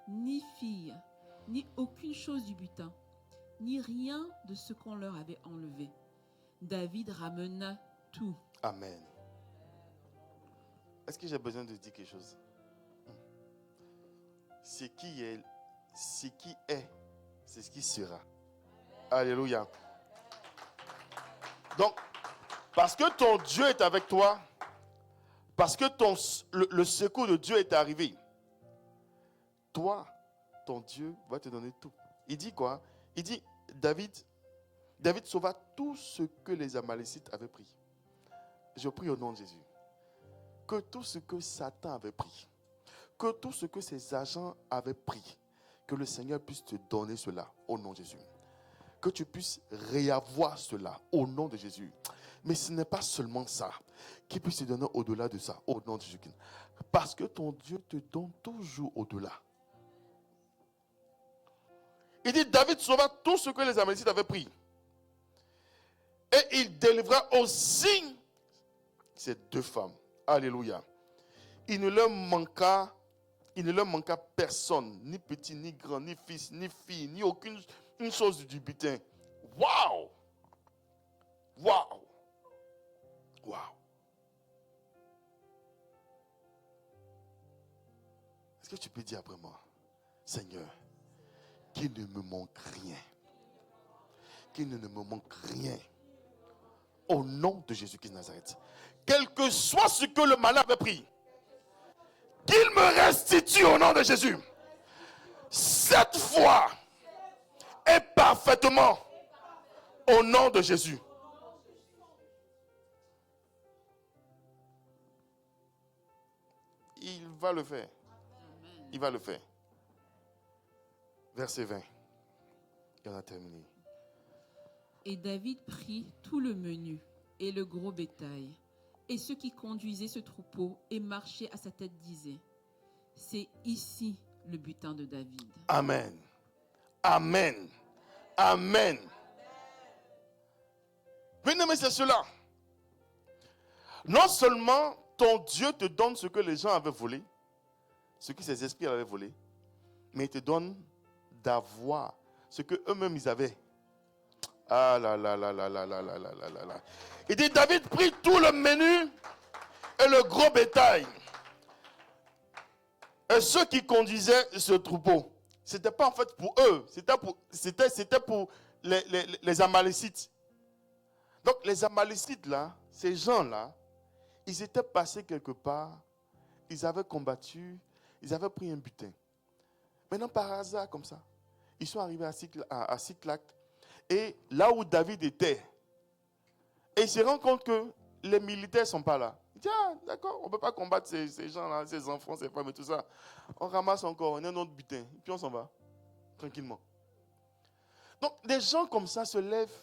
ni fille, ni aucune chose du butin, ni rien de ce qu'on leur avait enlevé. David ramena tout. Amen. Est-ce que j'ai besoin de dire quelque chose? Ce qui est, c'est ce qui sera. Alléluia. Donc, parce que ton Dieu est avec toi, parce que le secours de Dieu est arrivé, toi, ton Dieu va te donner tout. Il dit quoi? Il dit, David sauva tout ce que les Amalécites avaient pris. Je prie au nom de Jésus. Que tout ce que Satan avait pris, que tout ce que ses agents avaient pris, que le Seigneur puisse te donner cela au nom de Jésus. Que tu puisses réavoir cela au nom de Jésus. Mais ce n'est pas seulement ça, qu'il puisse te donner au-delà de ça, au nom de Jésus. Parce que ton Dieu te donne toujours au-delà. Il dit, David sauva tout ce que les Amalécites avaient pris. Et il délivra aussi ces 2 femmes. Alléluia. Il ne leur manqua personne, ni petit, ni grand, ni fils, ni fille, ni aucune une chose du butin. Waouh! Waouh! Waouh! Est-ce que tu peux dire après moi, Seigneur, qu'il ne me manque rien. Qu'il ne me manque rien. Au nom de Jésus-Christ de Nazareth. Quel que soit ce que le malin avait pris, qu'il me restitue au nom de Jésus. Cette fois et parfaitement au nom de Jésus. Il va le faire. Il va le faire. Verset 20. Et on a terminé. Et David prit tout le menu et le gros bétail, et ceux qui conduisaient ce troupeau et marchaient à sa tête disaient, c'est ici le butin de David. Amen. Amen. Amen. Mais c'est cela. Non seulement ton Dieu te donne ce que les gens avaient volé, ce que ses esprits avaient volé, mais il te donne d'avoir ce que eux-mêmes ils avaient. Ah là là là là là là là là là là. Il dit, David prit tout le menu et le gros bétail. Et ceux qui conduisaient ce troupeau, c'était pas en fait pour eux, c'était pour les Amalécites. Donc les Amalécites là, ces gens-là, ils étaient passés quelque part, ils avaient combattu, ils avaient pris un butin. Maintenant par hasard comme ça, ils sont arrivés à Siklag et là où David était, et ils se rendent compte que les militaires ne sont pas là. Ils disent, ah d'accord, on ne peut pas combattre ces gens-là, ces enfants, ces femmes et tout ça. On ramasse encore, on a un autre butin, et puis on s'en va, tranquillement. Donc des gens comme ça se lèvent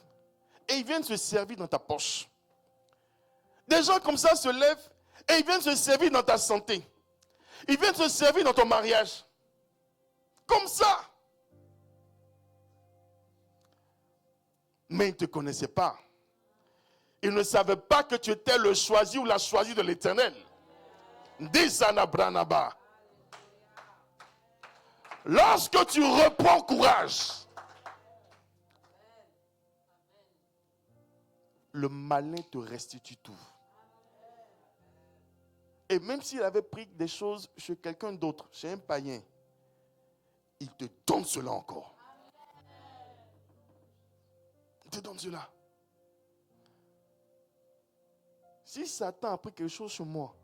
et ils viennent se servir dans ta poche. Des gens comme ça se lèvent et ils viennent se servir dans ta santé. Ils viennent se servir dans ton mariage. Comme ça. Mais ils ne te connaissaient pas. Ils ne savaient pas que tu étais le choisi ou la choisie de l'Éternel. Lorsque tu reprends courage, le malin te restitue tout. Et même s'il avait pris des choses chez quelqu'un d'autre, chez un païen, il te donne cela encore. Il te donne cela. Si Satan a pris quelque chose chez moi,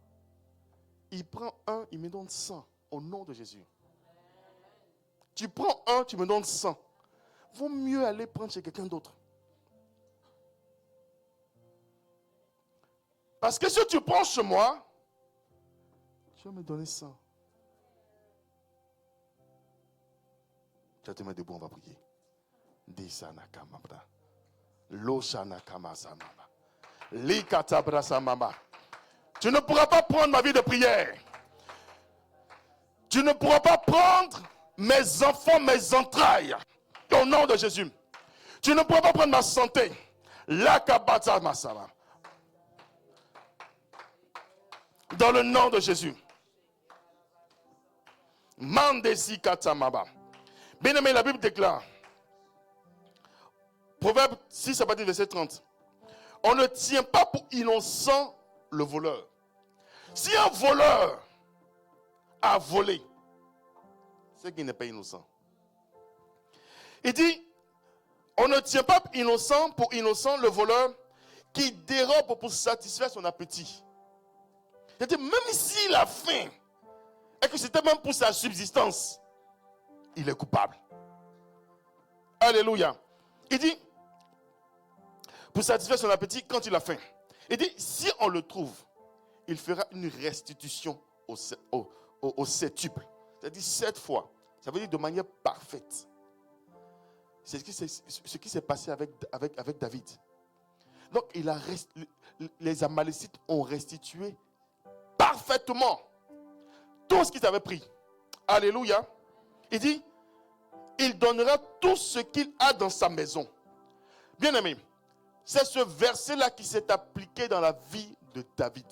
il prend un, il me donne 100 au nom de Jésus. Tu prends un, tu me donnes 100. Vaut mieux aller prendre chez quelqu'un d'autre. Parce que si tu prends chez moi, tu vas me donner 100. Tu vas te mettre debout, on va prier. Tu ne pourras pas prendre ma vie de prière. Tu ne pourras pas prendre mes enfants, mes entrailles. Au nom de Jésus. Tu ne pourras pas prendre ma santé. Dans le nom de Jésus. Mandesi katamaba. Bien aimé, la Bible déclare. Proverbe 6 à partir du verset 30. On ne tient pas pour innocent le voleur. Si un voleur a volé, c'est qu'il n'est pas innocent. Il dit, on ne tient pas innocent pour innocent le voleur qui dérobe pour satisfaire son appétit. C'est-à-dire, même s'il a faim, et que c'était même pour sa subsistance, il est coupable. Alléluia. Il dit, pour satisfaire son appétit quand il a faim. Il dit, si on le trouve, il fera une restitution au septuple. C'est-à-dire 7 fois. Ça veut dire de manière parfaite. C'est ce qui s'est passé avec David. Donc, les Amalécites ont restitué parfaitement tout ce qu'ils avaient pris. Alléluia. Il dit, il donnera tout ce qu'il a dans sa maison. Bien aimé, c'est ce verset-là qui s'est appliqué dans la vie de David.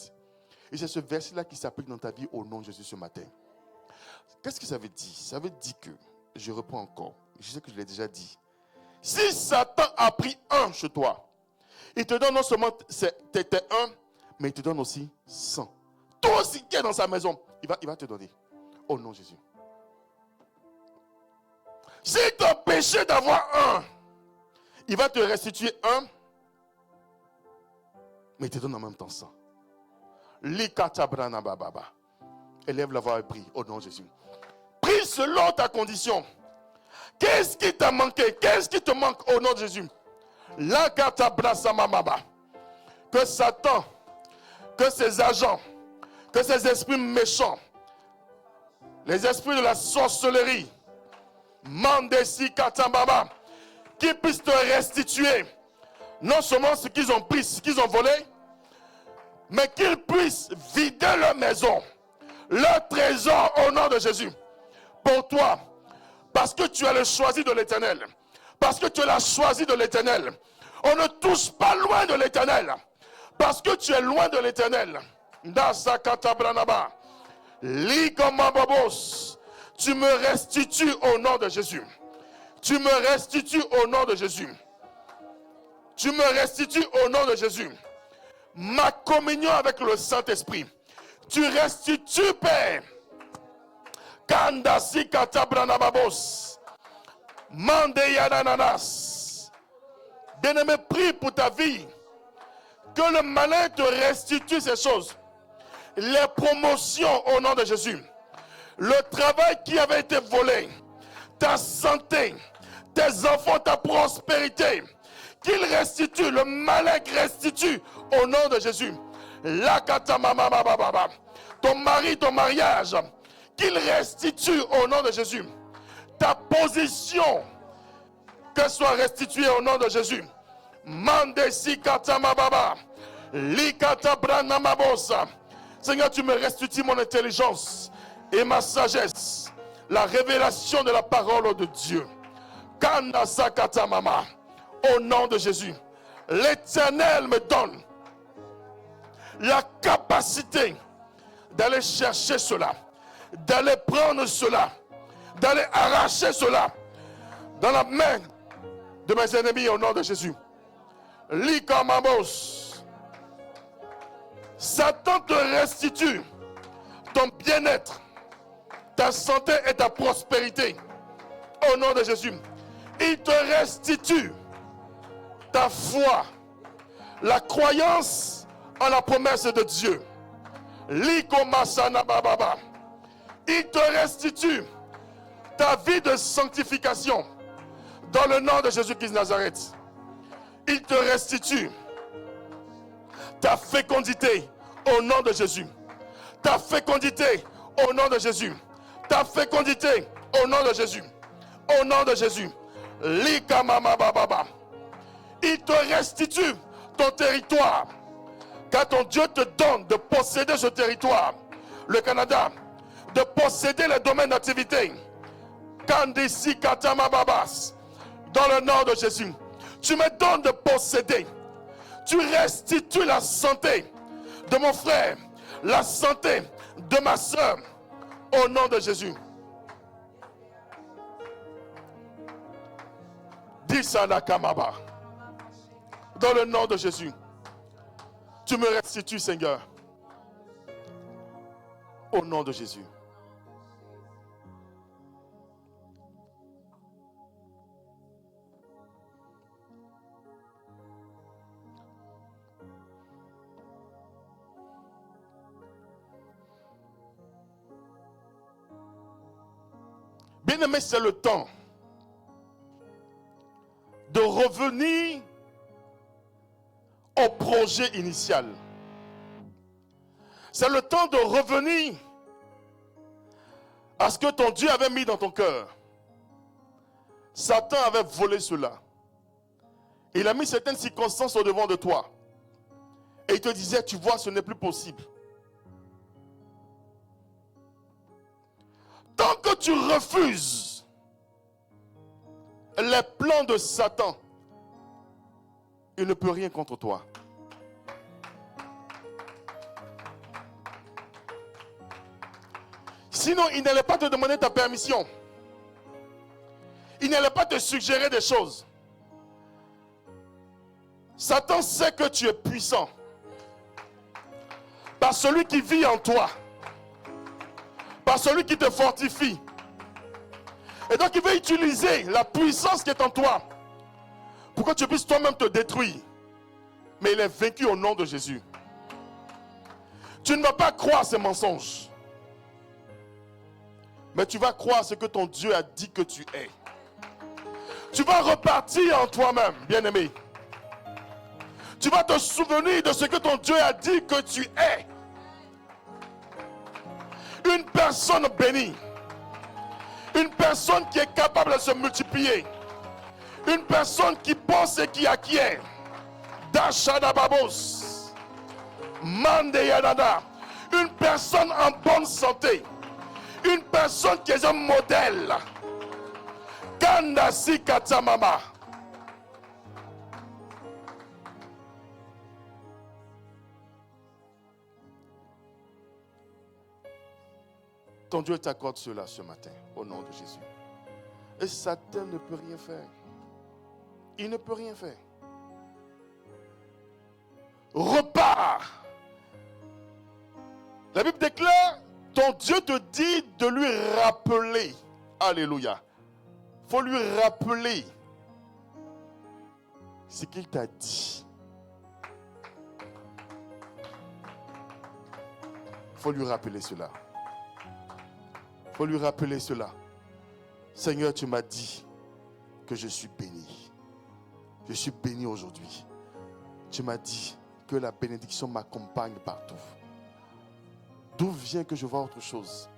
Et c'est ce verset-là qui s'applique dans ta vie au nom de Jésus ce matin. Qu'est-ce que ça veut dire? Ça veut dire que, je reprends encore, je sais que je l'ai déjà dit. Si Satan a pris un chez toi, il te donne non seulement t'étais un, mais il te donne aussi 100. Tout ce qui est dans sa maison, il va te donner. Au nom de Jésus. Si tu as péché d'avoir un, il va te restituer un, mais il te donne en même temps 100. Élève la voix et prie au nom de Jésus. Prie selon ta condition. Qu'est-ce qui t'a manqué? Qu'est-ce qui te manque au nom de Jésus? Que Satan, que ses agents, que ces esprits méchants, les esprits de la sorcellerie, Mandesi Katambaba, qui puissent te restituer non seulement ce qu'ils ont pris, ce qu'ils ont volé, mais qu'ils puissent vider leur maison, leur trésor au nom de Jésus. Pour toi, parce que tu as le choisi de l'Éternel, parce que tu as la choisi de l'Éternel, on ne touche pas loin de l'Éternel, parce que tu es loin de l'Éternel. Tu me restitues au nom de Jésus. Tu me restitues au nom de Jésus. Tu me restitues au nom de Jésus. Ma communion avec le Saint-Esprit. Tu restitues, Père. Kandasi katabranababos. Mande yanananas. Bien-aimé, prie pour ta vie. Que le malin te restitue ces choses. Les promotions au nom de Jésus. Le travail qui avait été volé. Ta santé. Tes enfants, ta prospérité. Qu'il restitue. Le malin restitue au nom de Jésus. Ton mari, ton mariage. Qu'il restitue au nom de Jésus. Ta position. Que soit restituée au nom de Jésus. Mandesi katamababa. Likata branamabosa. Seigneur, tu me restitues mon intelligence et ma sagesse. La révélation de la parole de Dieu. Kanasa katamama. Au nom de Jésus. L'Éternel me donne la capacité d'aller chercher cela. D'aller prendre cela. D'aller arracher cela. Dans la main de mes ennemis au nom de Jésus. Likamamos. Satan te restitue ton bien-être, ta santé et ta prospérité. Au nom de Jésus. Il te restitue ta foi, la croyance en la promesse de Dieu. Likomasana bababa. Il te restitue ta vie de sanctification dans le nom de Jésus-Christ de Nazareth. Il te restitue ta fécondité au nom de Jésus. Ta fécondité au nom de Jésus. Ta fécondité au nom de Jésus. Au nom de Jésus. Likamamababa. Il te restitue ton territoire. Car ton Dieu te donne de posséder ce territoire. Le Canada. De posséder les domaines d'activité. Kandisi katamababas. Dans le nom de Jésus. Tu me donnes de posséder. Tu restitues la santé de mon frère, la santé de ma soeur, au nom de Jésus. Disana Kamaba. Dans le nom de Jésus. Tu me restitues, Seigneur. Au nom de Jésus. Bien-aimé, c'est le temps de revenir au projet initial. C'est le temps de revenir à ce que ton Dieu avait mis dans ton cœur. Satan avait volé cela. Il a mis certaines circonstances au devant de toi. Et il te disait, tu vois, ce n'est plus possible. Tant que tu refuses les plans de Satan, il ne peut rien contre toi. Sinon, il n'allait pas te demander ta permission. Il n'allait pas te suggérer des choses. Satan sait que tu es puissant. Par celui qui vit en toi. Par celui qui te fortifie. Et donc il veut utiliser la puissance qui est en toi pour que tu puisses toi-même te détruire. Mais il est vaincu au nom de Jésus. Tu ne vas pas croire ces mensonges. Mais tu vas croire ce que ton Dieu a dit que tu es. Tu vas repartir en toi-même, bien-aimé. Tu vas te souvenir de ce que ton Dieu a dit que tu es. Une personne bénie. Une personne qui est capable de se multiplier. Une personne qui pense et qui acquiert. Dashadababos. Mandeyadada. Une personne en bonne santé. Une personne qui est un modèle. Kandasi katamama. Ton Dieu t'accorde cela ce matin, au nom de Jésus. Et Satan ne peut rien faire. Il ne peut rien faire. Repars. La Bible déclare, ton Dieu te dit de lui rappeler. Alléluia. Il faut lui rappeler ce qu'il t'a dit. faut lui rappeler cela. Il faut lui rappeler cela. Seigneur, tu m'as dit que je suis béni. Je suis béni aujourd'hui. Tu m'as dit que la bénédiction m'accompagne partout. D'où vient que je vois autre chose?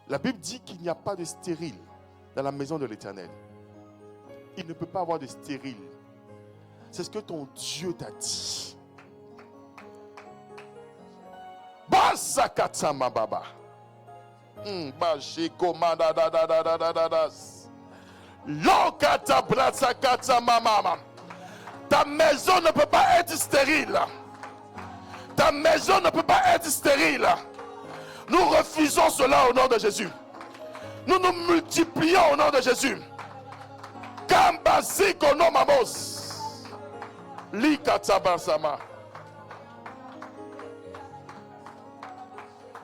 La Bible dit qu'il n'y a pas de stérile dans la maison de l'Éternel. Il ne peut pas avoir de stérile. C'est ce que ton Dieu t'a dit. Basakata mababa. Bashiko madadadadadadadas. Lokata brasakata mamama. Ta maison ne peut pas être stérile. Ta maison ne peut pas être stérile. Nous refusons cela au nom de Jésus. Nous nous multiplions au nom de Jésus. Kambasiko no mamos. Likata basama.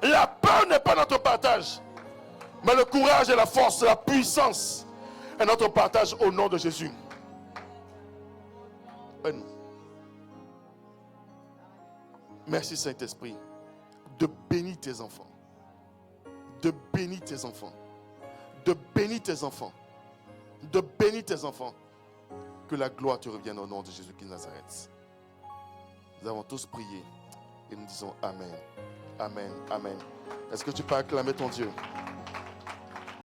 La peur n'est pas notre partage. Mais le courage et la force, la puissance est notre partage au nom de Jésus. Merci Saint-Esprit de bénir tes enfants. De bénir tes enfants. De bénir tes enfants. De bénir tes enfants. Que la gloire te revienne au nom de Jésus-Christ de Nazareth. Nous avons tous prié et nous disons Amen. Amen. Amen. Est-ce que tu peux acclamer ton Dieu?